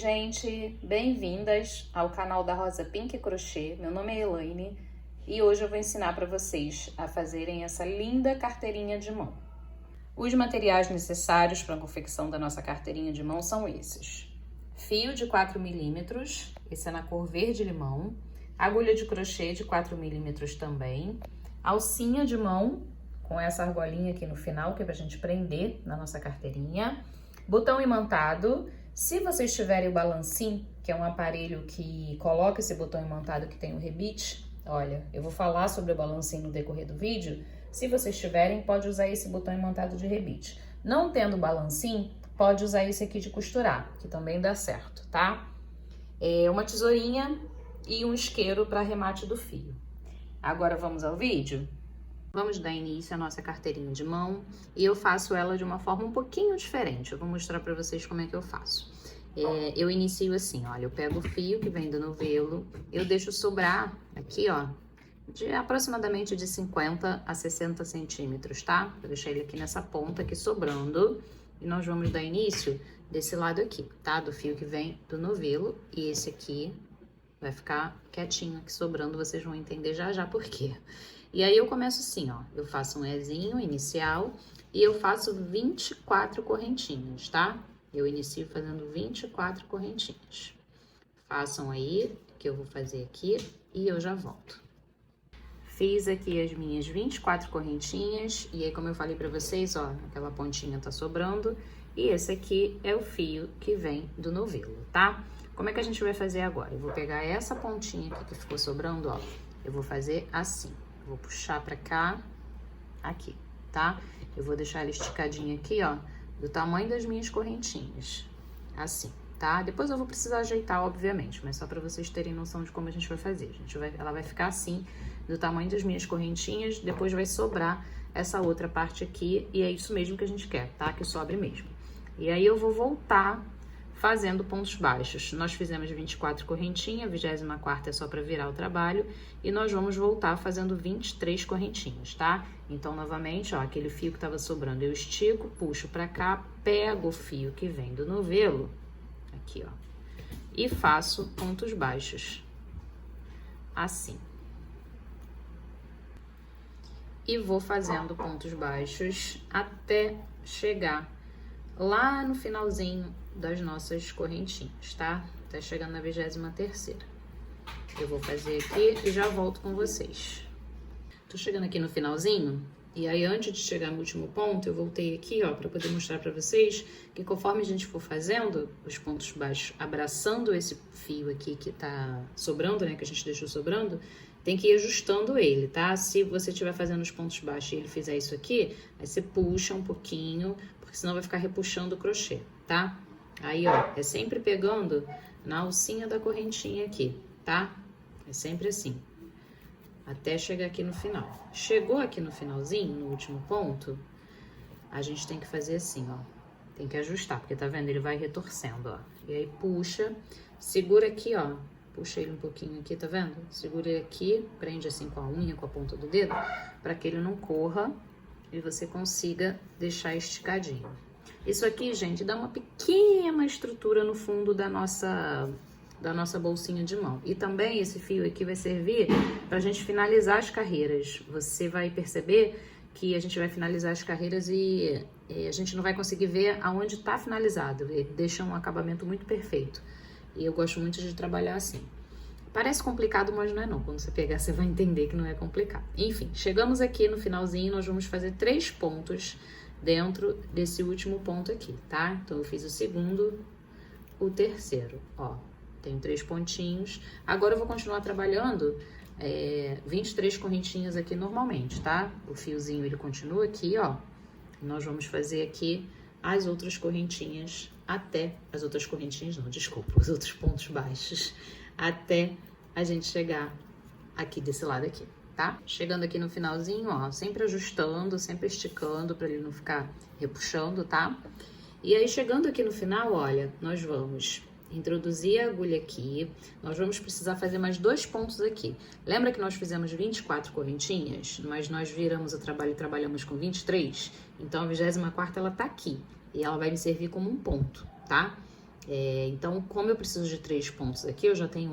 gente! Bem-vindas ao canal da Rosa Pink Crochê. Meu nome é Elaine e hoje eu vou ensinar para vocês a fazerem essa linda carteirinha de mão. Os materiais necessários para a confecção da nossa carteirinha de mão são esses: fio de 4 milímetros, esse é na cor verde-limão, agulha de crochê de 4 milímetros também, alcinha de mão com essa argolinha aqui no final, que é pra gente prender na nossa carteirinha, botão imantado. Se vocês tiverem o balancim, que é um aparelho que coloca esse botão imantado que tem o rebite, olha, eu vou falar sobre o balancim no decorrer do vídeo. Se vocês tiverem, pode usar esse botão imantado de rebite. Não tendo balancim, pode usar esse aqui de costurar, que também dá certo, tá? É uma tesourinha e um isqueiro para arremate do fio. Agora vamos ao vídeo? Vamos dar início à nossa carteirinha de mão e eu faço ela de uma forma um pouquinho diferente. Eu vou mostrar para vocês como é que eu faço. Eu inicio assim, olha, eu pego o fio que vem do novelo, eu deixo sobrar aqui, ó, de aproximadamente de 50 a 60 centímetros, tá? Vou deixar ele aqui nessa ponta aqui sobrando e nós vamos dar início desse lado aqui, tá? Do fio que vem do novelo e esse aqui vai ficar quietinho aqui sobrando, vocês vão entender já já por quê. E aí eu começo assim, ó, eu faço um Ezinho inicial e eu faço 24 correntinhas, tá? Eu inicio fazendo 24 correntinhas. Façam aí, que eu vou fazer aqui e eu já volto. Fiz aqui as minhas 24 correntinhas e aí, como eu falei pra vocês, ó, aquela pontinha tá sobrando e esse aqui é o fio que vem do novelo, tá? Como é que a gente vai fazer agora? Eu vou pegar essa pontinha aqui que ficou sobrando, ó, eu vou fazer assim. Vou puxar pra cá, aqui, tá? Eu vou deixar ela esticadinha aqui, ó, do tamanho das minhas correntinhas, assim, tá? Depois eu vou precisar ajeitar, obviamente, mas só pra vocês terem noção de como a gente vai fazer. Ela vai ficar assim, do tamanho das minhas correntinhas, depois vai sobrar essa outra parte aqui, e é isso mesmo que a gente quer, tá? Que sobre mesmo. E aí eu vou voltar fazendo pontos baixos. Nós fizemos 24 correntinhas, a 24ª é só para virar o trabalho, e nós vamos voltar fazendo 23 correntinhas, tá? Então, novamente, ó, aquele fio que tava sobrando, eu estico, puxo pra cá, pego o fio que vem do novelo, aqui, ó, e faço pontos baixos, assim. E vou fazendo pontos baixos até chegar lá no finalzinho das nossas correntinhas, tá? Até chegando na 23ª. Eu vou fazer aqui e já volto com vocês. Tô chegando aqui no finalzinho, e aí antes de chegar no último ponto, eu voltei aqui, ó, pra poder mostrar pra vocês que conforme a gente for fazendo os pontos baixos, abraçando esse fio aqui que tá sobrando, né, que a gente deixou sobrando, tem que ir ajustando ele, tá? Se você estiver fazendo os pontos baixos e ele fizer isso aqui, aí você puxa um pouquinho, porque senão vai ficar repuxando o crochê, tá? Aí, ó, é sempre pegando na alcinha da correntinha aqui, tá? É sempre assim, até chegar aqui no final. Chegou aqui no finalzinho, no último ponto, a gente tem que fazer assim, ó. Tem que ajustar, porque tá vendo? Ele vai retorcendo, ó. E aí puxa, segura aqui, ó. Puxa ele um pouquinho aqui, tá vendo? Segura aqui, prende assim com a unha, com a ponta do dedo, para que ele não corra e você consiga deixar esticadinho. Isso aqui, gente, dá uma pequena estrutura no fundo da nossa bolsinha de mão. E também esse fio aqui vai servir pra gente finalizar as carreiras. Você vai perceber que a gente vai finalizar as carreiras e a gente não vai conseguir ver aonde tá finalizado. Ele deixa um acabamento muito perfeito. E eu gosto muito de trabalhar assim. Parece complicado, mas não é não. Quando você pegar, você vai entender que não é complicado. Enfim, chegamos aqui no finalzinho, nós vamos fazer 3 pontos dentro desse último ponto aqui, tá? Então, eu fiz o segundo, o terceiro, ó. Tenho 3 pontinhos. Agora, eu vou continuar trabalhando 23 correntinhas aqui normalmente, tá? O fiozinho, ele continua aqui, ó. Nós vamos fazer aqui as outras correntinhas até... As outras correntinhas não, desculpa. Os outros pontos baixos até a gente chegar aqui desse lado aqui, tá? Chegando aqui no finalzinho, ó, sempre ajustando, sempre esticando pra ele não ficar repuxando, tá? E aí, chegando aqui no final, olha, nós vamos introduzir a agulha aqui, nós vamos precisar fazer mais 2 pontos aqui. Lembra que nós fizemos 24 correntinhas, mas nós viramos o trabalho e trabalhamos com 23? Então, a 24ª ela tá aqui e ela vai me servir como um ponto, tá? Então, como eu preciso de 3 pontos aqui, eu já tenho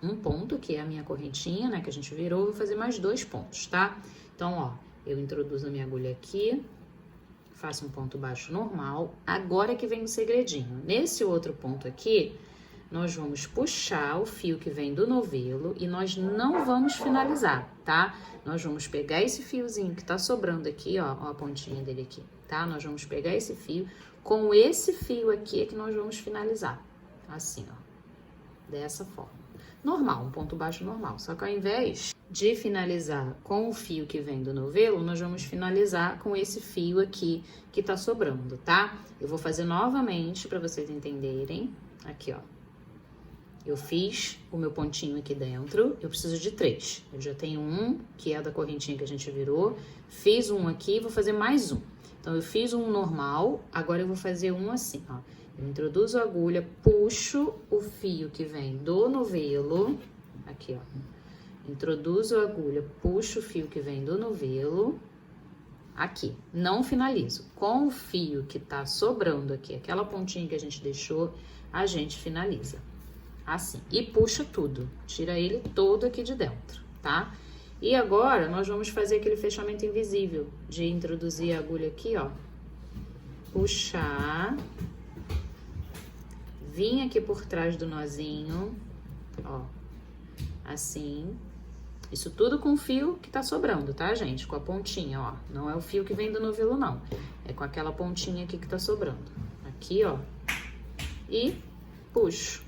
um ponto, que é a minha correntinha, né, que a gente virou, eu vou fazer mais 2 pontos, tá? Então, ó, eu introduzo a minha agulha aqui, faço um ponto baixo normal. Agora que vem o segredinho. Nesse outro ponto aqui, nós vamos puxar o fio que vem do novelo e nós não vamos finalizar, tá? Nós vamos pegar esse fiozinho que tá sobrando aqui, ó a pontinha dele aqui, tá? Nós vamos pegar esse fio, com esse fio aqui é que nós vamos finalizar, assim, ó, dessa forma. Normal, um ponto baixo normal, só que ao invés de finalizar com o fio que vem do novelo, nós vamos finalizar com esse fio aqui que tá sobrando, tá? Eu vou fazer novamente para vocês entenderem, aqui, ó. Eu fiz o meu pontinho aqui dentro, eu preciso de 3. Eu já tenho um, que é da correntinha que a gente virou, fiz um aqui, vou fazer mais um. Então, eu fiz um normal, agora eu vou fazer um assim, ó. Eu introduzo a agulha, puxo o fio que vem do novelo, aqui, ó. Introduzo a agulha, puxo o fio que vem do novelo, aqui. Não finalizo. Com o fio que tá sobrando aqui, aquela pontinha que a gente deixou, a gente finaliza. Assim, e puxa tudo, tira ele todo aqui de dentro, tá? E agora, nós vamos fazer aquele fechamento invisível, de introduzir a agulha aqui, ó, puxar, vir aqui por trás do nozinho, ó, assim, isso tudo com o fio que tá sobrando, tá, gente? Com a pontinha, ó, não é o fio que vem do novelo, não, é com aquela pontinha aqui que tá sobrando, aqui, ó, e puxo.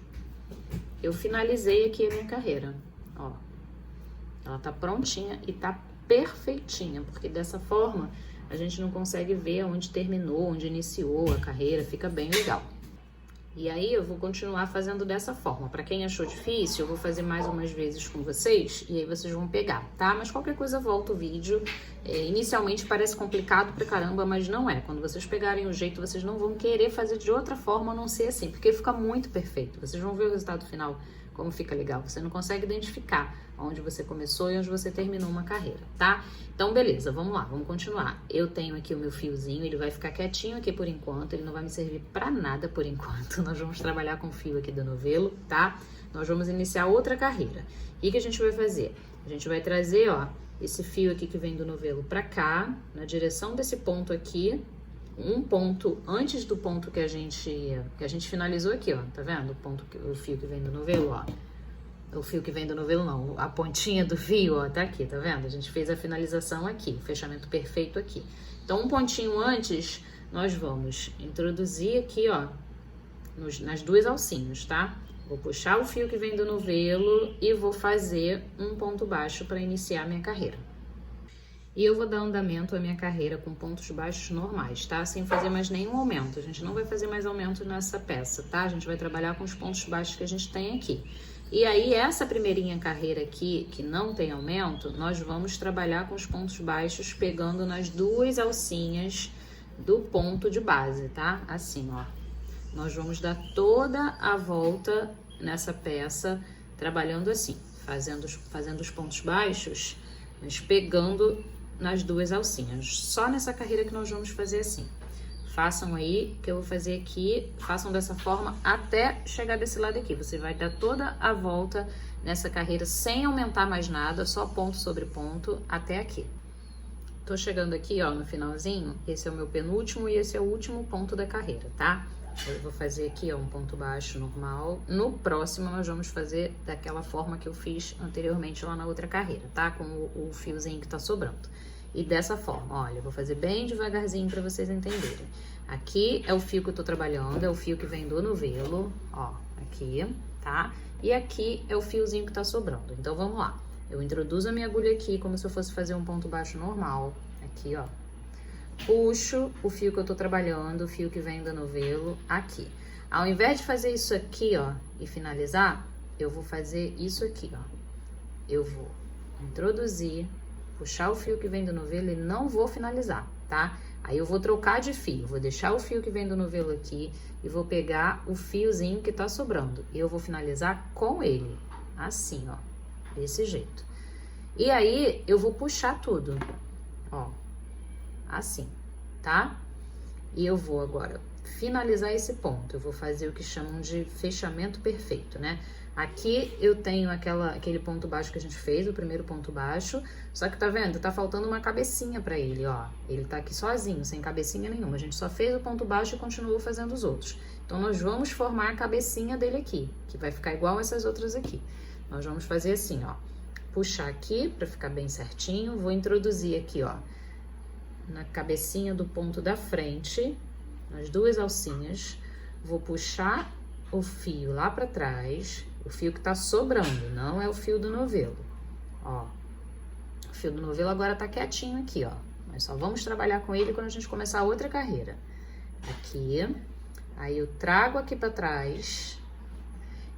Eu finalizei aqui a minha carreira, ó. Ela tá prontinha e tá perfeitinha, porque dessa forma a gente não consegue ver onde terminou, onde iniciou a carreira, fica bem legal. E aí eu vou continuar fazendo dessa forma. Pra quem achou difícil, eu vou fazer mais umas vezes com vocês e aí vocês vão pegar, tá? Mas qualquer coisa volta o vídeo. Inicialmente parece complicado pra caramba, mas não é. Quando vocês pegarem o jeito, vocês não vão querer fazer de outra forma a não ser assim, porque fica muito perfeito. Vocês vão ver o resultado final, como fica legal. Você não consegue identificar onde você começou e onde você terminou uma carreira, tá? Então, beleza, vamos lá, vamos continuar. Eu tenho aqui o meu fiozinho, ele vai ficar quietinho aqui por enquanto, ele não vai me servir pra nada por enquanto. Nós vamos trabalhar com o fio aqui do novelo, tá? Nós vamos iniciar outra carreira. O que a gente vai fazer? A gente vai trazer, ó, esse fio aqui que vem do novelo pra cá, na direção desse ponto aqui, um ponto antes do ponto que a gente finalizou aqui, ó, tá vendo? O fio que vem do novelo, ó. O fio que vem do novelo não, a pontinha do fio, ó, tá aqui, tá vendo? A gente fez a finalização aqui, o fechamento perfeito aqui. Então, um pontinho antes, nós vamos introduzir aqui, ó, nas 2 alcinhas, tá? Vou puxar o fio que vem do novelo e vou fazer um ponto baixo para iniciar a minha carreira. E eu vou dar andamento à minha carreira com pontos baixos normais, tá? Sem fazer mais nenhum aumento. A gente não vai fazer mais aumento nessa peça, tá? A gente vai trabalhar com os pontos baixos que a gente tem aqui. E aí, essa primeirinha carreira aqui, que não tem aumento, nós vamos trabalhar com os pontos baixos pegando nas 2 alcinhas do ponto de base, tá? Assim, ó. Nós vamos dar toda a volta nessa peça, trabalhando assim, fazendo os pontos baixos, mas pegando nas 2 alcinhas. Só nessa carreira que nós vamos fazer assim. Façam aí, que eu vou fazer aqui, façam dessa forma até chegar desse lado aqui. Você vai dar toda a volta nessa carreira sem aumentar mais nada, só ponto sobre ponto até aqui. Tô chegando aqui, ó, no finalzinho, esse é o meu penúltimo e esse é o último ponto da carreira, tá? Eu vou fazer aqui, ó, um ponto baixo normal. No próximo, nós vamos fazer daquela forma que eu fiz anteriormente lá na outra carreira, tá? Com o fiozinho que tá sobrando. E dessa forma, olha, eu vou fazer bem devagarzinho pra vocês entenderem. Aqui é o fio que eu tô trabalhando, é o fio que vem do novelo, ó, aqui, tá? E aqui é o fiozinho que tá sobrando. Então, vamos lá. Eu introduzo a minha agulha aqui como se eu fosse fazer um ponto baixo normal, aqui, ó. Puxo o fio que eu tô trabalhando, o fio que vem do novelo, aqui. Ao invés de fazer isso aqui, ó, e finalizar, eu vou fazer isso aqui, ó. Eu vou introduzir, puxar o fio que vem do novelo e não vou finalizar, tá? Aí eu vou trocar de fio, vou deixar o fio que vem do novelo aqui e vou pegar o fiozinho que tá sobrando. E eu vou finalizar com ele, assim, ó, desse jeito. E aí, eu vou puxar tudo, ó, assim, tá? E eu vou agora finalizar esse ponto. Eu vou fazer o que chamam de fechamento perfeito, né? Aqui eu tenho aquele ponto baixo que a gente fez, o primeiro ponto baixo, só que tá vendo? Tá faltando uma cabecinha pra ele, ó. Ele tá aqui sozinho, sem cabecinha nenhuma. A gente só fez o ponto baixo e continuou fazendo os outros. Então, nós vamos formar a cabecinha dele aqui, que vai ficar igual essas outras aqui. Nós vamos fazer assim, ó. Puxar aqui pra ficar bem certinho. Vou introduzir aqui, ó, na cabecinha do ponto da frente, nas duas alcinhas. Vou puxar o fio lá pra trás. O fio que tá sobrando, não é o fio do novelo, ó. O fio do novelo agora tá quietinho aqui, ó. Nós só vamos trabalhar com ele quando a gente começar a outra carreira. Aqui, aí eu trago aqui pra trás,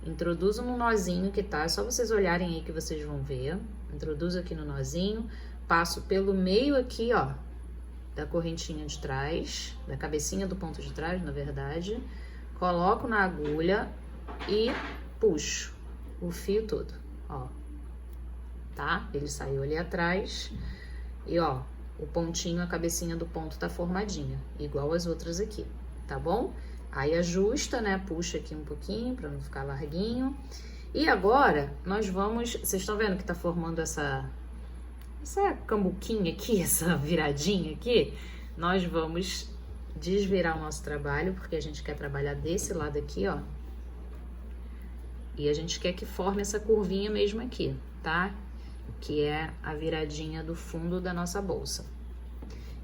introduzo no nozinho que tá, é só vocês olharem aí que vocês vão ver. Introduzo aqui no nozinho, passo pelo meio aqui, ó, da correntinha de trás, da cabecinha do ponto de trás, na verdade. Coloco na agulha e puxo o fio todo, ó, tá? Ele saiu ali atrás e, ó, o pontinho, a cabecinha do ponto tá formadinha, igual as outras aqui, tá bom? Aí ajusta, né? Puxa aqui um pouquinho pra não ficar larguinho. E agora, nós vamos... Vocês estão vendo que tá formando essa cambuquinha aqui, essa viradinha aqui? Nós vamos desvirar o nosso trabalho, porque a gente quer trabalhar desse lado aqui, ó. E a gente quer que forme essa curvinha mesmo aqui, tá? Que é a viradinha do fundo da nossa bolsa.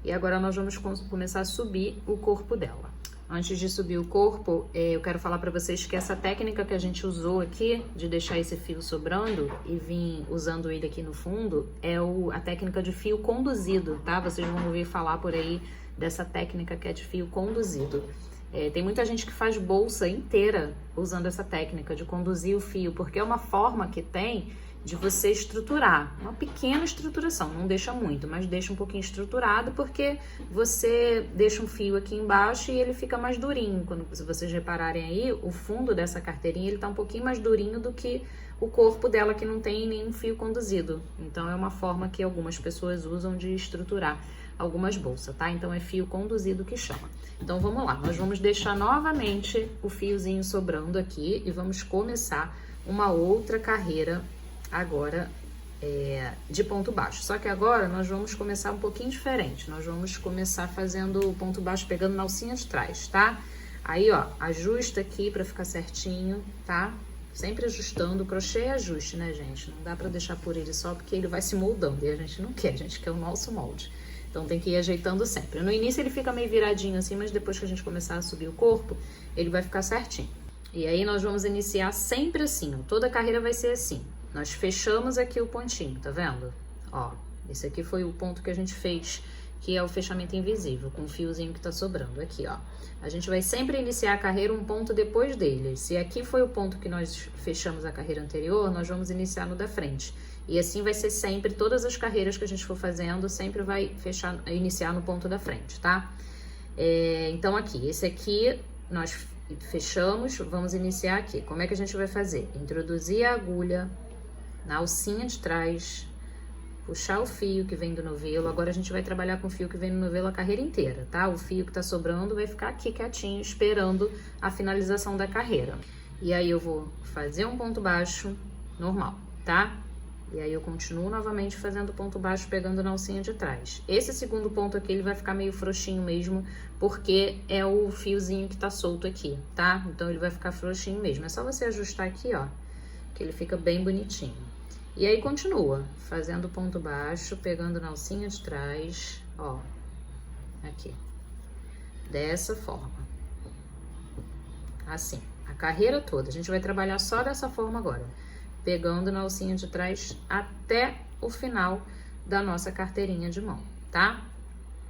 E agora nós vamos começar a subir o corpo dela. Antes de subir o corpo, eu quero falar pra vocês que essa técnica que a gente usou aqui, de deixar esse fio sobrando e vir usando ele aqui no fundo, é a técnica de fio conduzido, tá? Vocês vão ouvir falar por aí dessa técnica que é de fio conduzido. Tem muita gente que faz bolsa inteira usando essa técnica de conduzir o fio, porque é uma forma que tem de você estruturar, uma pequena estruturação, não deixa muito, mas deixa um pouquinho estruturado, porque você deixa um fio aqui embaixo e ele fica mais durinho. Quando vocês repararem aí, o fundo dessa carteirinha, ele tá um pouquinho mais durinho do que o corpo dela, que não tem nenhum fio conduzido. Então, é uma forma que algumas pessoas usam de estruturar algumas bolsas, tá? Então, é fio conduzido que chama. Então, vamos lá. Nós vamos deixar novamente o fiozinho sobrando aqui e vamos começar uma outra carreira agora de ponto baixo. Só que agora nós vamos começar um pouquinho diferente. Nós vamos começar fazendo o ponto baixo pegando na alcinha de trás, tá? Aí, ó, ajusta aqui pra ficar certinho, tá? Sempre ajustando. O crochê é ajuste, né, gente? Não dá pra deixar por ele só, porque ele vai se moldando e a gente não quer, a gente quer o nosso molde. Então tem que ir ajeitando sempre. No início ele fica meio viradinho assim, mas depois que a gente começar a subir o corpo, ele vai ficar certinho. E aí nós vamos iniciar sempre assim, ó. Toda a carreira vai ser assim. Nós fechamos aqui o pontinho, tá vendo? Ó, esse aqui foi o ponto que a gente fez, que é o fechamento invisível, com o fiozinho que tá sobrando aqui, ó. A gente vai sempre iniciar a carreira um ponto depois dele. Se aqui foi o ponto que nós fechamos a carreira anterior, nós vamos iniciar no da frente. E assim vai ser sempre, todas as carreiras que a gente for fazendo, sempre vai iniciar no ponto da frente, tá? Então aqui, esse aqui nós fechamos, vamos iniciar aqui. Como é que a gente vai fazer? Introduzir a agulha na alcinha de trás, puxar o fio que vem do novelo. Agora a gente vai trabalhar com o fio que vem do novelo a carreira inteira, tá? O fio que tá sobrando vai ficar aqui quietinho, esperando a finalização da carreira. E aí eu vou fazer um ponto baixo normal, tá? E aí eu continuo novamente fazendo ponto baixo, pegando na alcinha de trás. Esse segundo ponto aqui, ele vai ficar meio frouxinho mesmo, porque é o fiozinho que tá solto aqui, tá? Então ele vai ficar frouxinho mesmo. É só você ajustar aqui, ó, que ele fica bem bonitinho. E aí continua, fazendo ponto baixo, pegando na alcinha de trás, ó, aqui. Dessa forma. Assim, a carreira toda. A gente vai trabalhar só dessa forma agora. Pegando na alcinha de trás até o final da nossa carteirinha de mão, tá?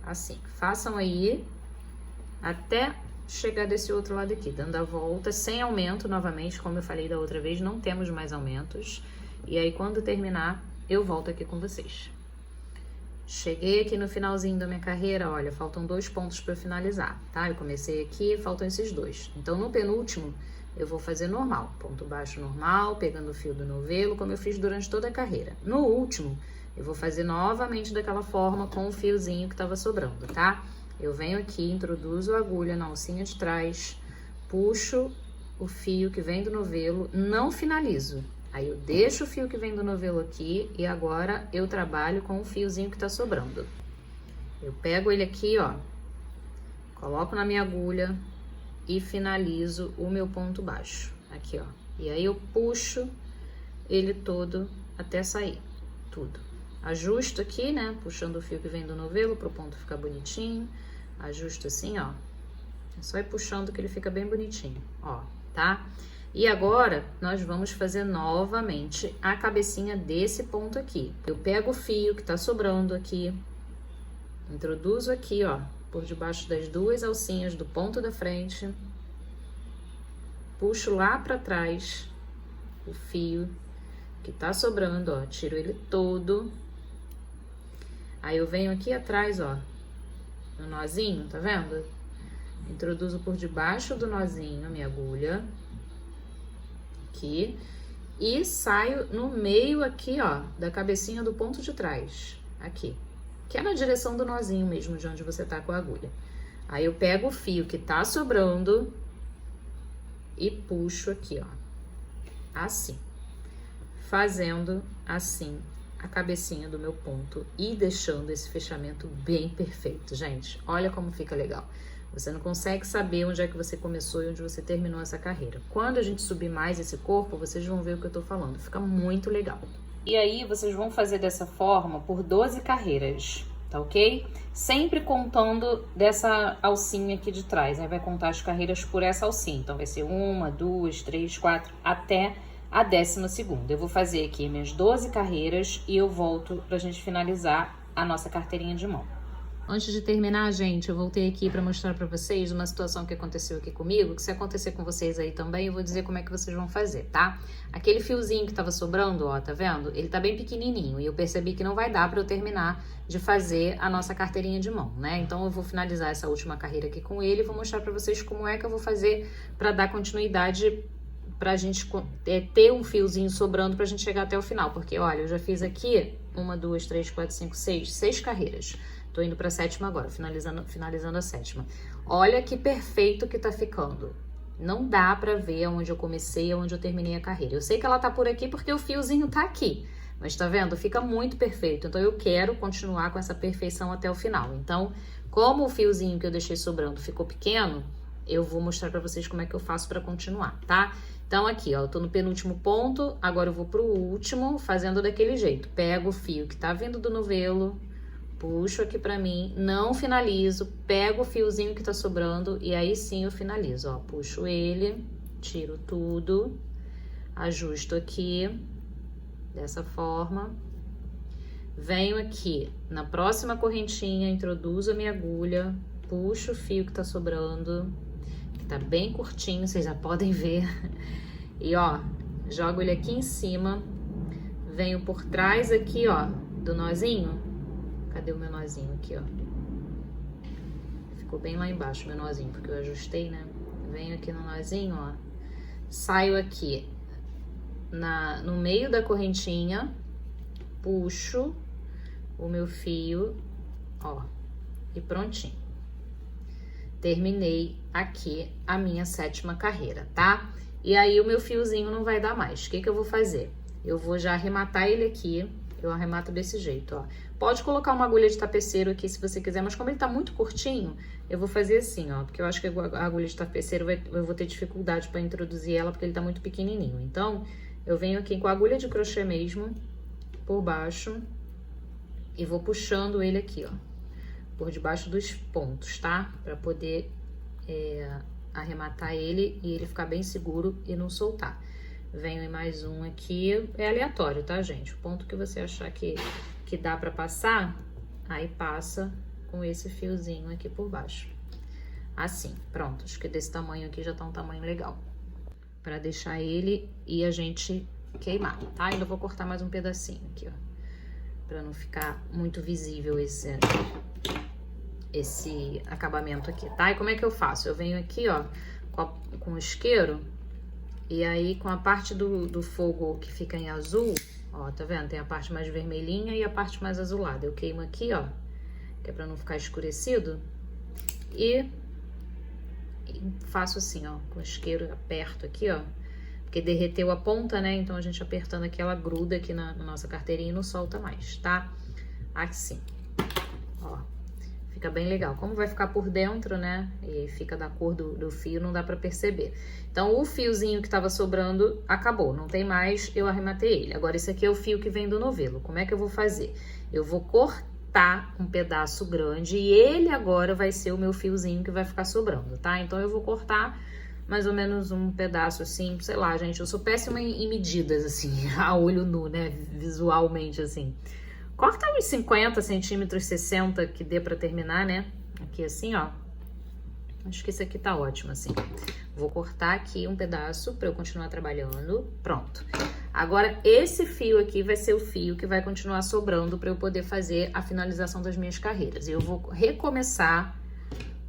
Assim, façam aí até chegar desse outro lado aqui, dando a volta, sem aumento novamente, como eu falei da outra vez, não temos mais aumentos. E aí, quando terminar, eu volto aqui com vocês. Cheguei aqui no finalzinho da minha carreira, olha, faltam 2 pontos para eu finalizar, tá? Eu comecei aqui, faltam esses 2. Então, no penúltimo, eu vou fazer normal, ponto baixo normal, pegando o fio do novelo, como eu fiz durante toda a carreira. No último, eu vou fazer novamente daquela forma com o fiozinho que estava sobrando, tá? eu venho aqui, introduzo a agulha na alcinha de trás, puxo o fio que vem do novelo, não finalizo. Aí eu deixo o fio que vem do novelo aqui e agora eu trabalho com o fiozinho que tá sobrando. Eu pego ele aqui, ó, coloco na minha agulha e finalizo o meu ponto baixo, aqui, ó. E aí eu puxo ele todo até sair, tudo. Ajusto aqui, né, puxando o fio que vem do novelo pro ponto ficar bonitinho. Ajusto assim, ó. É só ir puxando que ele fica bem bonitinho, ó, tá? E agora, nós vamos fazer novamente a cabecinha desse ponto aqui. Eu pego o fio que tá sobrando aqui, introduzo aqui, ó, por debaixo das duas alcinhas do ponto da frente, puxo lá pra trás o fio que tá sobrando, ó, tiro ele todo. Aí eu venho aqui atrás, ó, no nozinho, tá vendo? Introduzo por debaixo do nozinho a minha agulha, aqui, e saio no meio aqui, ó, da cabecinha do ponto de trás, aqui, que é na direção do nozinho mesmo, de onde você tá com a agulha. Aí eu pego o fio que tá sobrando e puxo aqui, ó, assim, fazendo assim a cabecinha do meu ponto e deixando esse fechamento bem perfeito, gente. Olha como fica legal. Você não consegue saber onde é que você começou e onde você terminou essa carreira. Quando a gente subir mais esse corpo, vocês vão ver o que eu tô falando. Fica muito legal. E aí, vocês vão fazer dessa forma por 12 carreiras, tá ok? Sempre contando dessa alcinha aqui de trás, né? Vai contar as carreiras por essa alcinha. Então, vai ser 1, 2, 3, 4, até a 12ª. Eu vou fazer aqui minhas 12 carreiras e eu volto pra gente finalizar a nossa carteirinha de mão. Antes de terminar, gente, eu voltei aqui para mostrar para vocês uma situação que aconteceu aqui comigo, que se acontecer com vocês aí também, eu vou dizer como é que vocês vão fazer, tá? Aquele fiozinho que tava sobrando, ó, tá vendo? Ele tá bem pequenininho e eu percebi que não vai dar para eu terminar de fazer a nossa carteirinha de mão, né? Então eu vou finalizar essa última carreira aqui com ele e vou mostrar para vocês como é que eu vou fazer para dar continuidade, pra gente ter um fiozinho sobrando pra gente chegar até o final, porque olha, eu já fiz aqui 1, 2, 3, 4, 5, 6 carreiras. Tô indo pra 7ª agora, finalizando a 7ª. Olha que perfeito que tá ficando. Não dá pra ver onde eu comecei e onde eu terminei a carreira. Eu sei que ela tá por aqui porque o fiozinho tá aqui. Mas tá vendo? Fica muito perfeito. Então eu quero continuar com essa perfeição até o final. Então, como o fiozinho que eu deixei sobrando ficou pequeno, eu vou mostrar pra vocês como é que eu faço pra continuar, tá? Então aqui, ó, eu tô no penúltimo ponto, agora eu vou pro último, fazendo daquele jeito. Pego o fio que tá vindo do novelo, puxo aqui pra mim, não finalizo, pego o fiozinho que tá sobrando e aí sim eu finalizo, ó. Puxo ele, tiro tudo, ajusto aqui, dessa forma. Venho aqui na próxima correntinha, introduzo a minha agulha, puxo o fio que tá sobrando, que tá bem curtinho, vocês já podem ver. E ó, jogo ele aqui em cima, venho por trás aqui, ó, do nozinho. Cadê o meu nozinho aqui, ó? Ficou bem lá embaixo meu nozinho, porque eu ajustei, né? Venho aqui no nozinho, ó. Saio aqui no meio da correntinha, puxo o meu fio, ó, e prontinho. Terminei aqui a minha 7ª carreira, tá? E aí o meu fiozinho não vai dar mais. O que que eu vou fazer? Eu vou já arrematar ele aqui. Eu arremato desse jeito, ó. Pode colocar uma agulha de tapeceiro aqui se você quiser, mas como ele tá muito curtinho, eu vou fazer assim, ó. Porque eu acho que a agulha de tapeceiro eu vou ter dificuldade pra introduzir ela, porque ele tá muito pequenininho. Então, eu venho aqui com a agulha de crochê mesmo, por baixo, e vou puxando ele aqui, ó. Por debaixo dos pontos, tá? Pra poder arrematar ele e ele ficar bem seguro e não soltar. Venho em mais um aqui, é aleatório, tá, gente? O ponto que você achar que dá pra passar, aí passa com esse fiozinho aqui por baixo. Assim, pronto, acho que desse tamanho aqui já tá um tamanho legal. Pra deixar ele e a gente queimar, tá? Ainda vou cortar mais um pedacinho aqui, ó. Pra não ficar muito visível esse acabamento aqui, tá? E como é que eu faço? Eu venho aqui, ó, com o isqueiro. E aí, com a parte do fogo que fica em azul, ó, tá vendo? Tem a parte mais vermelhinha e a parte mais azulada. Eu queimo aqui, ó, que é pra não ficar escurecido. e faço assim, ó, com o isqueiro, aperto aqui, ó, porque derreteu a ponta, né? Então a gente apertando aqui, ela gruda aqui na nossa carteirinha e não solta mais, tá? Assim, ó, fica bem legal. Como vai ficar por dentro, né? E fica da cor do fio, não dá pra perceber. Então o fiozinho que tava sobrando acabou, não tem mais, eu arrematei ele. Agora esse aqui é o fio que vem do novelo. Como é que eu vou fazer? Eu vou cortar um pedaço grande e ele agora vai ser o meu fiozinho que vai ficar sobrando, tá? Então eu vou cortar mais ou menos um pedaço assim, sei lá, gente, eu sou péssima em medidas, assim, a olho nu, né, visualmente, assim. Corta uns 50 centímetros, 60, que dê pra terminar, né, aqui assim, ó. Acho que esse aqui tá ótimo, assim. Vou cortar aqui um pedaço pra eu continuar trabalhando, pronto. Agora, esse fio aqui vai ser o fio que vai continuar sobrando pra eu poder fazer a finalização das minhas carreiras. E eu vou recomeçar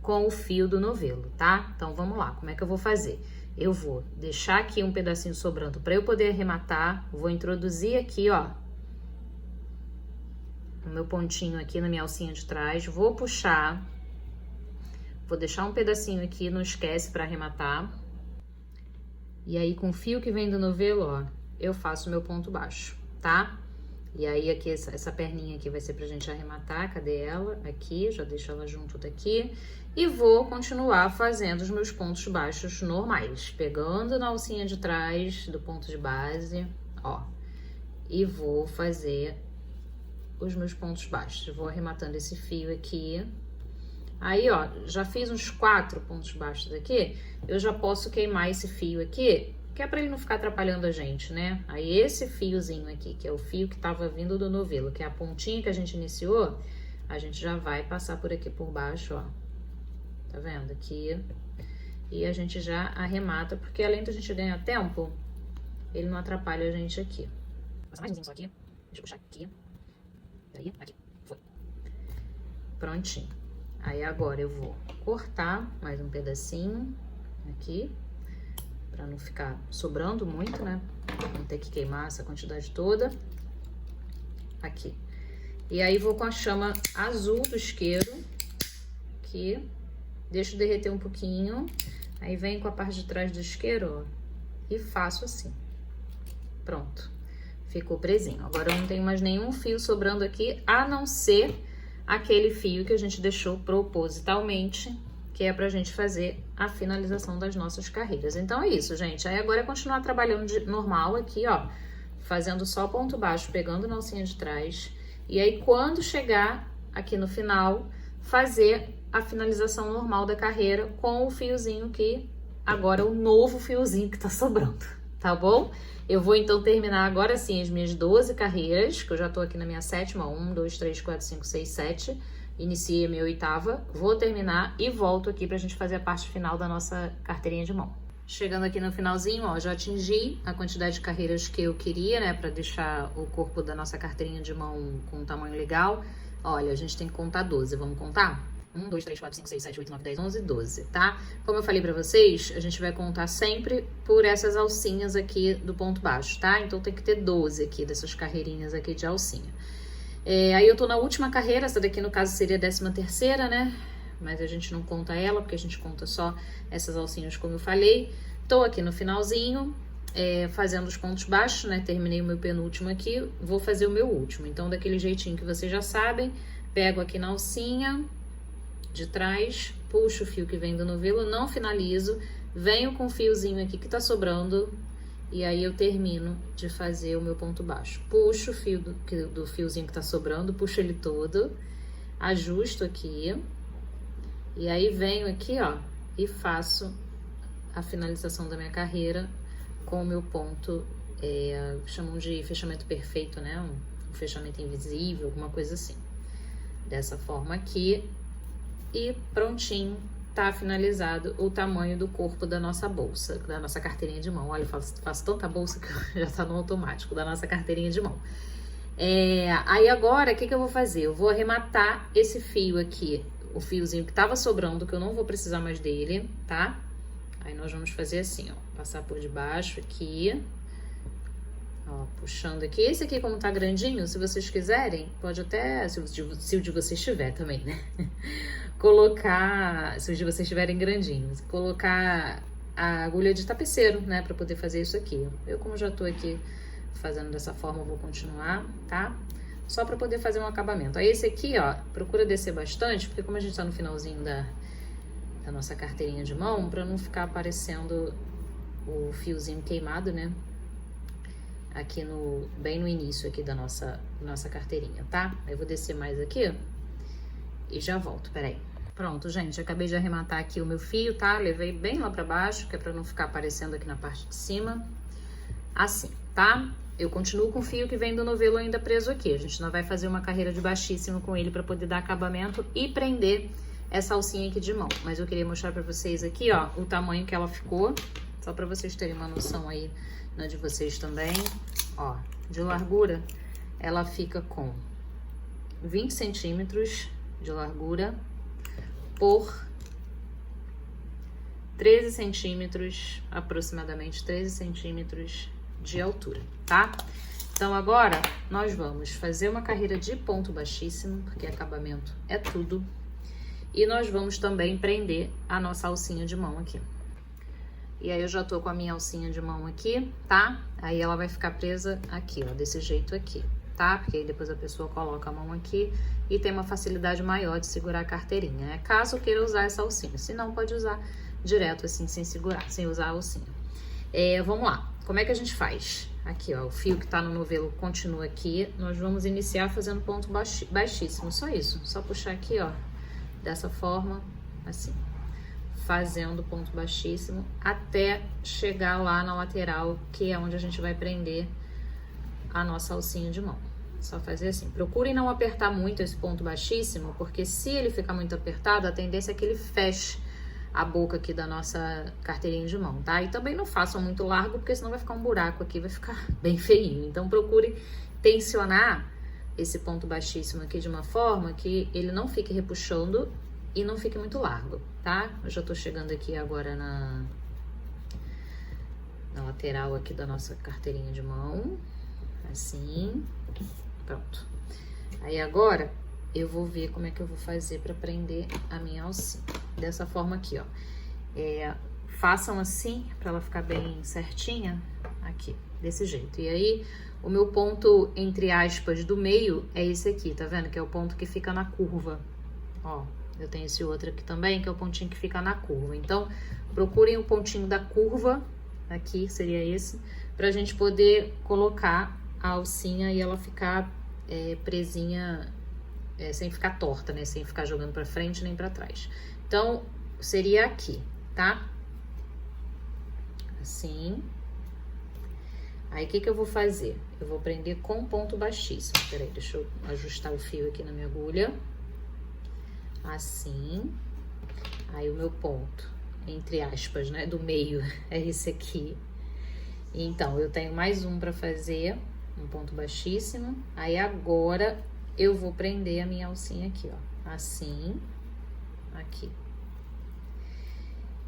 com o fio do novelo, tá? Então, vamos lá. Como é que eu vou fazer? Eu vou deixar aqui um pedacinho sobrando pra eu poder arrematar. Vou introduzir aqui, ó, o meu pontinho aqui na minha alcinha de trás. Vou puxar. Vou deixar um pedacinho aqui, não esquece pra arrematar. E aí, com o fio que vem do novelo, ó, eu faço meu ponto baixo, tá? E aí, aqui, essa perninha aqui vai ser pra gente arrematar. Cadê ela? Aqui, já deixo ela junto daqui. E vou continuar fazendo os meus pontos baixos normais. Pegando na alcinha de trás do ponto de base, ó. E vou fazer os meus pontos baixos. Vou arrematando esse fio aqui. Aí, ó, já fiz uns 4 pontos baixos aqui. Eu já posso queimar esse fio aqui, que é pra ele não ficar atrapalhando a gente, né? Aí esse fiozinho aqui, que é o fio que tava vindo do novelo, que é a pontinha que a gente iniciou, a gente já vai passar por aqui por baixo, ó. Tá vendo? Aqui. E a gente já arremata, porque além da gente ganhar tempo, ele não atrapalha a gente aqui. Vou passar mais umzinho só aqui. Deixa eu puxar aqui. Aí, aqui. Foi. Prontinho. Aí agora eu vou cortar mais um pedacinho aqui, pra não ficar sobrando muito, né? Não ter que queimar essa quantidade toda. Aqui. E aí vou com a chama azul do isqueiro, aqui. Deixo derreter um pouquinho. Aí venho com a parte de trás do isqueiro, ó, e faço assim. Pronto. Ficou presinho. Agora eu não tenho mais nenhum fio sobrando aqui, a não ser aquele fio que a gente deixou propositalmente, que é pra gente fazer a finalização das nossas carreiras. Então é isso, gente. Aí agora é continuar trabalhando de normal aqui, ó, fazendo só ponto baixo, pegando na alcinha de trás. E aí quando chegar aqui no final, fazer a finalização normal da carreira com o fiozinho que agora é o novo fiozinho que tá sobrando, tá bom? Eu vou então terminar agora sim as minhas 12 carreiras, que eu já tô aqui na minha 7ª, 1, 2, 3, 4, 5, 6, 7. Iniciei a minha 8ª, vou terminar e volto aqui pra gente fazer a parte final da nossa carteirinha de mão. Chegando aqui no finalzinho, ó, já atingi a quantidade de carreiras que eu queria, né, pra deixar o corpo da nossa carteirinha de mão com um tamanho legal. Olha, a gente tem que contar 12, vamos contar? 1, 2, 3, 4, 5, 6, 7, 8, 9, 10, 11, 12, tá? Como eu falei pra vocês, a gente vai contar sempre por essas alcinhas aqui do ponto baixo, tá? Então tem que ter 12 aqui, dessas carreirinhas aqui de alcinha. Aí eu tô na última carreira, essa daqui no caso seria a 13ª, né? Mas a gente não conta ela, porque a gente conta só essas alcinhas como eu falei. Tô aqui no finalzinho, fazendo os pontos baixos, né? Terminei o meu penúltimo aqui, vou fazer o meu último. Então daquele jeitinho que vocês já sabem, pego aqui na alcinha de trás, puxo o fio que vem do novelo, não finalizo, venho com o fiozinho aqui que tá sobrando, e aí eu termino de fazer o meu ponto baixo. Puxo o fio do fiozinho que tá sobrando, puxo ele todo, ajusto aqui, e aí venho aqui, ó, e faço a finalização da minha carreira com o meu ponto, chamam de fechamento perfeito, né? Um fechamento invisível, alguma coisa assim. Dessa forma aqui. E prontinho, tá finalizado o tamanho do corpo da nossa bolsa, da nossa carteirinha de mão. Olha, eu faço tanta bolsa que já tá no automático da nossa carteirinha de mão. Aí agora, o que eu vou fazer? Eu vou arrematar esse fio aqui, o fiozinho que tava sobrando, que eu não vou precisar mais dele, tá? Aí nós vamos fazer assim, ó, passar por debaixo aqui, Ó, puxando aqui. Esse aqui, como tá grandinho, se vocês quiserem, pode até, se o de vocês tiver também, né? Colocar, se os de vocês tiverem grandinhos, colocar a agulha de tapeceiro, né? Pra poder fazer isso aqui. Eu, como já tô aqui fazendo dessa forma, vou continuar, tá? Só pra poder fazer um acabamento. Aí esse aqui, ó, procura descer bastante, porque como a gente tá no finalzinho da nossa carteirinha de mão, pra não ficar aparecendo o fiozinho queimado, né? Aqui bem no início aqui da nossa carteirinha, tá? Eu vou descer mais aqui e já volto, peraí. Pronto, gente, acabei de arrematar aqui o meu fio, tá? Levei bem lá pra baixo, que é pra não ficar aparecendo aqui na parte de cima. Assim, tá? Eu continuo com o fio que vem do novelo ainda preso aqui. A gente não vai fazer uma carreira de baixíssimo com ele pra poder dar acabamento e prender essa alcinha aqui de mão. Mas eu queria mostrar pra vocês aqui, ó, o tamanho que ela ficou, só pra vocês terem uma noção aí, na de vocês também. Ó, de largura, ela fica com 20 centímetros de largura por 13 centímetros, aproximadamente 13 centímetros de altura, tá? Então, agora, nós vamos fazer uma carreira de ponto baixíssimo, porque acabamento é tudo. E nós vamos também prender a nossa alcinha de mão aqui. E aí, eu já tô com a minha alcinha de mão aqui, tá? Aí, ela vai ficar presa aqui, ó, desse jeito aqui, tá? Porque aí, depois a pessoa coloca a mão aqui e tem uma facilidade maior de segurar a carteirinha, né? Caso queira usar essa alcinha. Se não, pode usar direto assim, sem segurar, sem usar a alcinha. Vamos lá. Como é que a gente faz? Aqui, ó, o fio que tá no novelo continua aqui. Nós vamos iniciar fazendo ponto baixíssimo, só isso. Só puxar aqui, ó, dessa forma, assim. Fazendo ponto baixíssimo até chegar lá na lateral, que é onde a gente vai prender a nossa alcinha de mão. Só fazer assim. Procurem não apertar muito esse ponto baixíssimo, porque se ele ficar muito apertado, a tendência é que ele feche a boca aqui da nossa carteirinha de mão, tá? E também não façam muito largo, porque senão vai ficar um buraco aqui, vai ficar bem feinho. Então, procure tensionar esse ponto baixíssimo aqui de uma forma que ele não fique repuxando e não fique muito largo, tá? Eu já tô chegando aqui agora na lateral aqui da nossa carteirinha de mão, assim, pronto. Aí agora eu vou ver como é que eu vou fazer pra prender a minha alcinha. Dessa forma aqui, ó. Façam assim pra ela ficar bem certinha, aqui, desse jeito. E aí, o meu ponto, entre aspas, do meio é esse aqui, tá vendo? Que é o ponto que fica na curva, ó. Eu tenho esse outro aqui também, que é o pontinho que fica na curva. Então, procurem o pontinho da curva, aqui seria esse, pra gente poder colocar a alcinha e ela ficar presinha, sem ficar torta, né? Sem ficar jogando pra frente nem pra trás. Então, seria aqui, tá? Assim. Aí, o que que eu vou fazer? Eu vou prender com ponto baixíssimo. Peraí, deixa eu ajustar o fio aqui na minha agulha. Assim. Aí, o meu ponto, entre aspas, né, do meio, é esse aqui. Então, eu tenho mais um pra fazer, um ponto baixíssimo. Aí, agora, eu vou prender a minha alcinha aqui, ó. Assim. Aqui.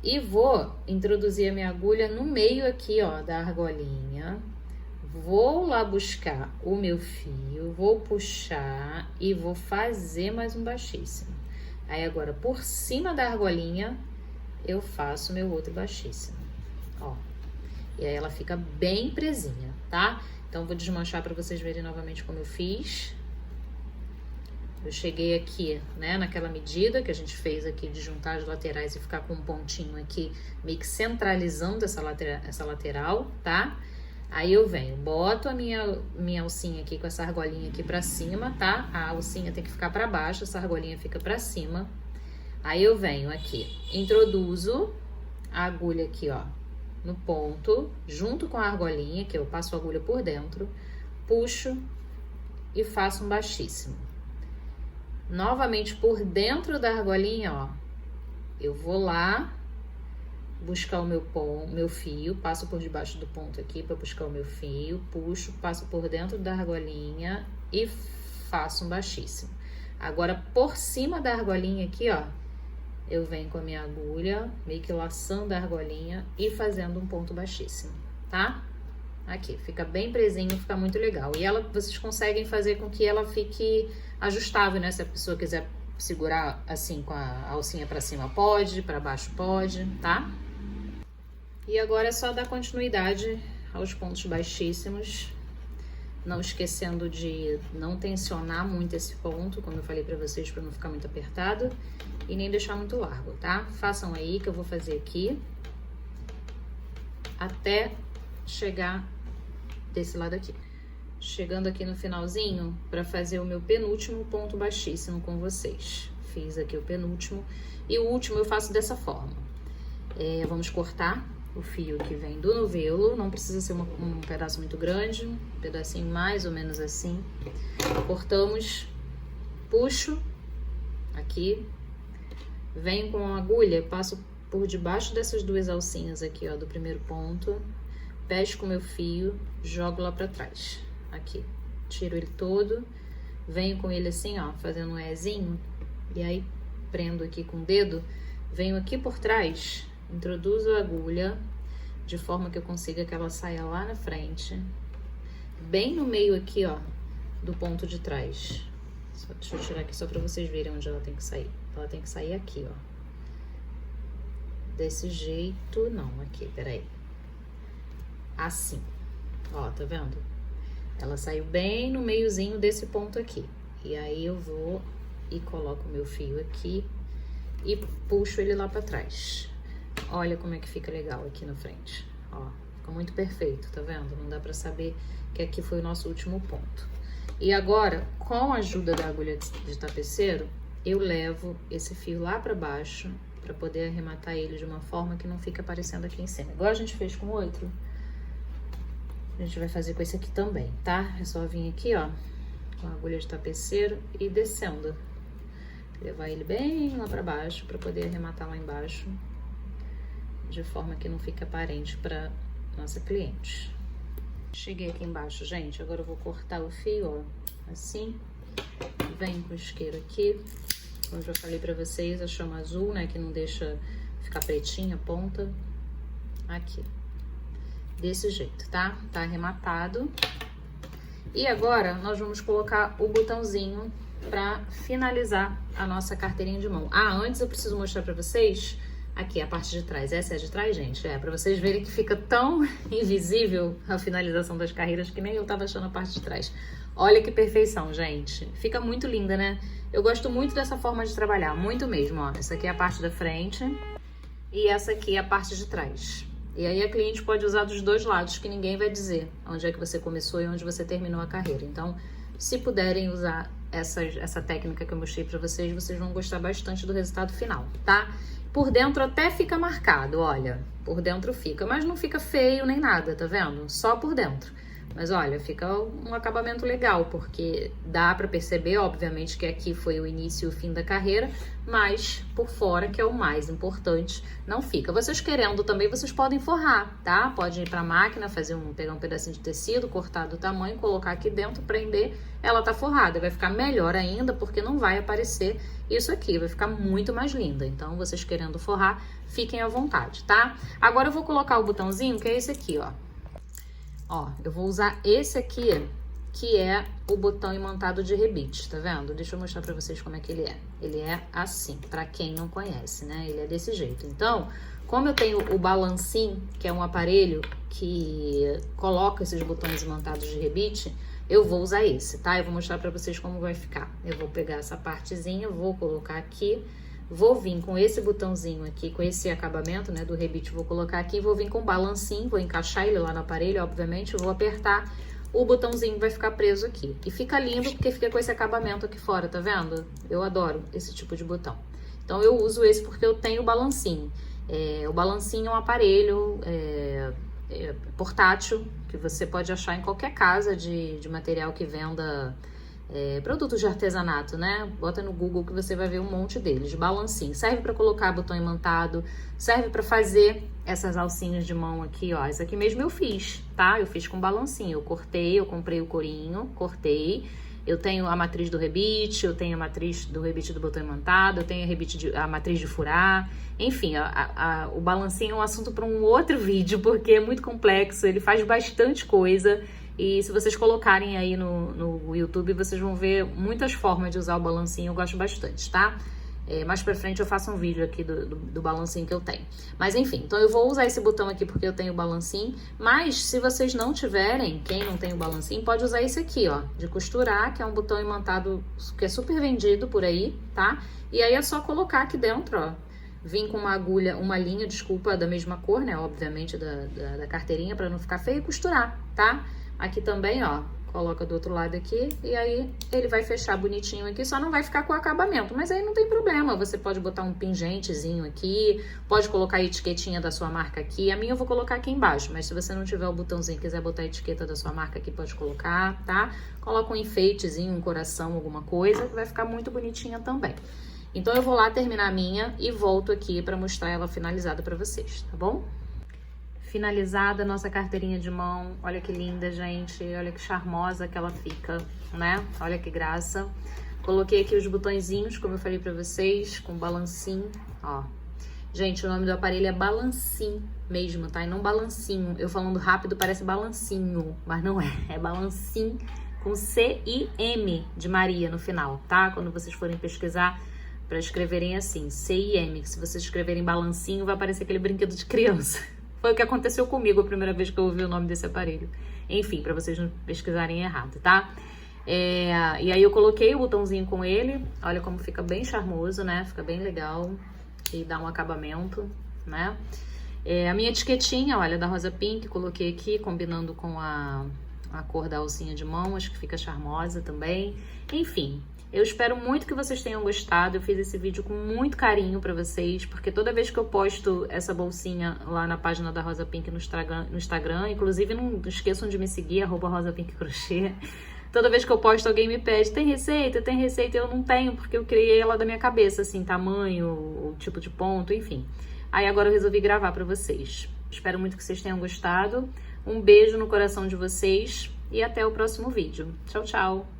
E vou introduzir a minha agulha no meio aqui, ó, da argolinha. Vou lá buscar o meu fio, vou puxar e vou fazer mais um baixíssimo. Aí, agora, por cima da argolinha, eu faço meu outro baixíssimo, ó. E aí, ela fica bem presinha, tá? Então, vou desmanchar pra vocês verem novamente como eu fiz. Eu cheguei aqui, né, naquela medida que a gente fez aqui de juntar as laterais e ficar com um pontinho aqui, meio que centralizando essa lateral, tá? Aí eu venho, boto a minha alcinha aqui com essa argolinha aqui pra cima, tá? A alcinha tem que ficar pra baixo, essa argolinha fica pra cima. Aí eu venho aqui, introduzo a agulha aqui, ó, no ponto, junto com a argolinha, que eu passo a agulha por dentro, puxo e faço um baixíssimo. Novamente por dentro da argolinha, ó, eu vou lá buscar o meu fio, passo por debaixo do ponto aqui para buscar o meu fio, puxo, passo por dentro da argolinha e faço um baixíssimo. Agora, por cima da argolinha aqui, ó, eu venho com a minha agulha, meio que laçando a argolinha e fazendo um ponto baixíssimo, tá? Aqui, fica bem presinho, fica muito legal. E ela, vocês conseguem fazer com que ela fique ajustável, né? Se a pessoa quiser segurar assim com a alcinha pra cima pode, pra baixo pode, tá? E agora é só dar continuidade aos pontos baixíssimos. Não esquecendo de não tensionar muito esse ponto, como eu falei pra vocês, pra não ficar muito apertado. E nem deixar muito largo, tá? Façam aí que eu vou fazer aqui. Até chegar desse lado aqui. Chegando aqui no finalzinho para fazer o meu penúltimo ponto baixíssimo com vocês. Fiz aqui o penúltimo e o último eu faço dessa forma. Vamos cortar o fio que vem do novelo, não precisa ser um pedaço muito grande, um pedacinho mais ou menos assim. Cortamos, puxo aqui, venho com a agulha, passo por debaixo dessas duas alcinhas aqui, ó, do primeiro ponto. Pesco o meu fio, jogo lá pra trás, aqui, tiro ele todo, venho com ele assim, ó, fazendo um Ezinho, e aí prendo aqui com o dedo, venho aqui por trás, introduzo a agulha, de forma que eu consiga que ela saia lá na frente, bem no meio aqui, ó, do ponto de trás. Deixa eu tirar aqui só pra vocês verem onde ela tem que sair. Ela tem que sair aqui, ó. Desse jeito, não, aqui, peraí. Assim, ó, tá vendo? Ela saiu bem no meiozinho desse ponto aqui. E aí eu vou e coloco o meu fio aqui e puxo ele lá pra trás. Olha como é que fica legal aqui na frente, ó. Fica muito perfeito, tá vendo? Não dá pra saber que aqui foi o nosso último ponto. E agora, com a ajuda da agulha de tapeceiro, eu levo esse fio lá pra baixo pra poder arrematar ele de uma forma que não fica aparecendo aqui em cima. Igual a gente fez com o outro. A gente vai fazer com esse aqui também, tá? É só vir aqui, ó, com a agulha de tapeceiro e descendo. Levar ele bem lá pra baixo pra poder arrematar lá embaixo. De forma que não fique aparente pra nossa cliente. Cheguei aqui embaixo, gente. Agora eu vou cortar o fio, ó, assim. Venho com o isqueiro aqui. Como eu já falei pra vocês, a chama azul, né, que não deixa ficar pretinha a ponta. Aqui. Desse jeito, tá? Tá arrematado. E agora, nós vamos colocar o botãozinho pra finalizar a nossa carteirinha de mão. Ah, antes eu preciso mostrar pra vocês aqui a parte de trás. Essa é a de trás, gente? É, pra vocês verem que fica tão invisível a finalização das carreiras que nem eu tava achando a parte de trás. Olha que perfeição, gente. Fica muito linda, né? Eu gosto muito dessa forma de trabalhar, muito mesmo, ó. Essa aqui é a parte da frente e essa aqui é a parte de trás. E aí a cliente pode usar dos dois lados, que ninguém vai dizer onde é que você começou e onde você terminou a carreira. Então, se puderem usar essa técnica que eu mostrei pra vocês, vocês vão gostar bastante do resultado final, tá? Por dentro até fica marcado, olha. Por dentro fica, mas não fica feio nem nada, tá vendo? Só por dentro. Mas olha, fica um acabamento legal, porque dá pra perceber, obviamente, que aqui foi o início e o fim da carreira, mas por fora, que é o mais importante, não fica. Vocês querendo também, vocês podem forrar, tá? Pode ir pra máquina, pegar um pedacinho de tecido, cortar do tamanho, colocar aqui dentro, prender, ela tá forrada. Vai ficar melhor ainda, porque não vai aparecer isso aqui, vai ficar muito mais linda. Então, vocês querendo forrar, fiquem à vontade, tá? Agora eu vou colocar o botãozinho, que é esse aqui, ó. Ó, eu vou usar esse aqui, que é o botão imantado de rebite, tá vendo? Deixa eu mostrar pra vocês como é que ele é. Ele é assim, pra quem não conhece, né? Ele é desse jeito. Então, como eu tenho o balancim, que é um aparelho que coloca esses botões imantados de rebite, eu vou usar esse, tá? Eu vou mostrar pra vocês como vai ficar. Eu vou pegar essa partezinha, vou colocar aqui, vou vir com esse botãozinho aqui, com esse acabamento, né, do rebite, vou colocar aqui, vou vir com o balancinho, vou encaixar ele lá no aparelho, obviamente, vou apertar, o botãozinho vai ficar preso aqui. E fica lindo porque fica com esse acabamento aqui fora, tá vendo? Eu adoro esse tipo de botão. Então, eu uso esse porque eu tenho o balancinho. O balancinho é um aparelho portátil, que você pode achar em qualquer casa de material que venda produtos de artesanato, né? Bota no Google que você vai ver um monte deles. Balancinho. Serve para colocar botão imantado, serve para fazer essas alcinhas de mão aqui, ó. Isso aqui mesmo eu fiz, tá? Eu fiz com balancinho. Eu cortei, eu comprei o corinho, cortei. Eu tenho a matriz do rebite, eu tenho a matriz do rebite do botão imantado, eu tenho a matriz de furar. Enfim, o balancinho é um assunto para um outro vídeo, porque é muito complexo, ele faz bastante coisa. E se vocês colocarem aí no YouTube, vocês vão ver muitas formas de usar o balancinho, eu gosto bastante, tá? Mais pra frente eu faço um vídeo aqui do balancinho que eu tenho. Mas enfim, então eu vou usar esse botão aqui porque eu tenho o balancinho. Mas se vocês não tiverem, quem não tem o balancinho, pode usar esse aqui, ó, de costurar, que é um botão imantado que é super vendido por aí, tá? E aí é só colocar aqui dentro, ó. Vim com uma agulha, uma linha, desculpa, da mesma cor, né? Obviamente da carteirinha, pra não ficar feio, e costurar, tá? Aqui também, ó. Coloca do outro lado aqui e aí ele vai fechar bonitinho aqui, só não vai ficar com acabamento, mas aí não tem problema, você pode botar um pingentezinho aqui, pode colocar a etiquetinha da sua marca aqui, a minha eu vou colocar aqui embaixo, mas se você não tiver o botãozinho e quiser botar a etiqueta da sua marca aqui, pode colocar, tá? Coloca um enfeitezinho, um coração, alguma coisa, que vai ficar muito bonitinha também. Então eu vou lá terminar a minha e volto aqui pra mostrar ela finalizada pra vocês, tá bom? Finalizada a nossa carteirinha de mão. Olha que linda, gente. Olha que charmosa que ela fica, né? Olha que graça. Coloquei aqui os botõezinhos, como eu falei pra vocês, com balancinho, ó. Gente, o nome do aparelho é Balancim mesmo, tá? E não balancinho. Eu falando rápido parece balancinho, mas não é. É Balancim com C-I-M de Maria no final, tá? Quando vocês forem pesquisar, pra escreverem assim, C-I-M. Se vocês escreverem balancinho, vai aparecer aquele brinquedo de criança. Foi o que aconteceu comigo a primeira vez que eu ouvi o nome desse aparelho. Enfim, pra vocês não pesquisarem errado, tá? E aí eu coloquei o botãozinho com ele. Olha como fica bem charmoso, né? Fica bem legal. E dá um acabamento, né? A minha etiquetinha, olha, da Rosa Pink, coloquei aqui, combinando com a cor da alcinha de mão. Acho que fica charmosa também. Enfim. Eu espero muito que vocês tenham gostado, eu fiz esse vídeo com muito carinho pra vocês, porque toda vez que eu posto essa bolsinha lá na página da Rosa Pink no Instagram, inclusive não esqueçam de me seguir, @rosapinkcrochê. Toda vez que eu posto, alguém me pede, tem receita, eu não tenho, porque eu criei ela da minha cabeça, assim, tamanho, o tipo de ponto, enfim. Aí agora eu resolvi gravar pra vocês. Espero muito que vocês tenham gostado, um beijo no coração de vocês e até o próximo vídeo. Tchau, tchau!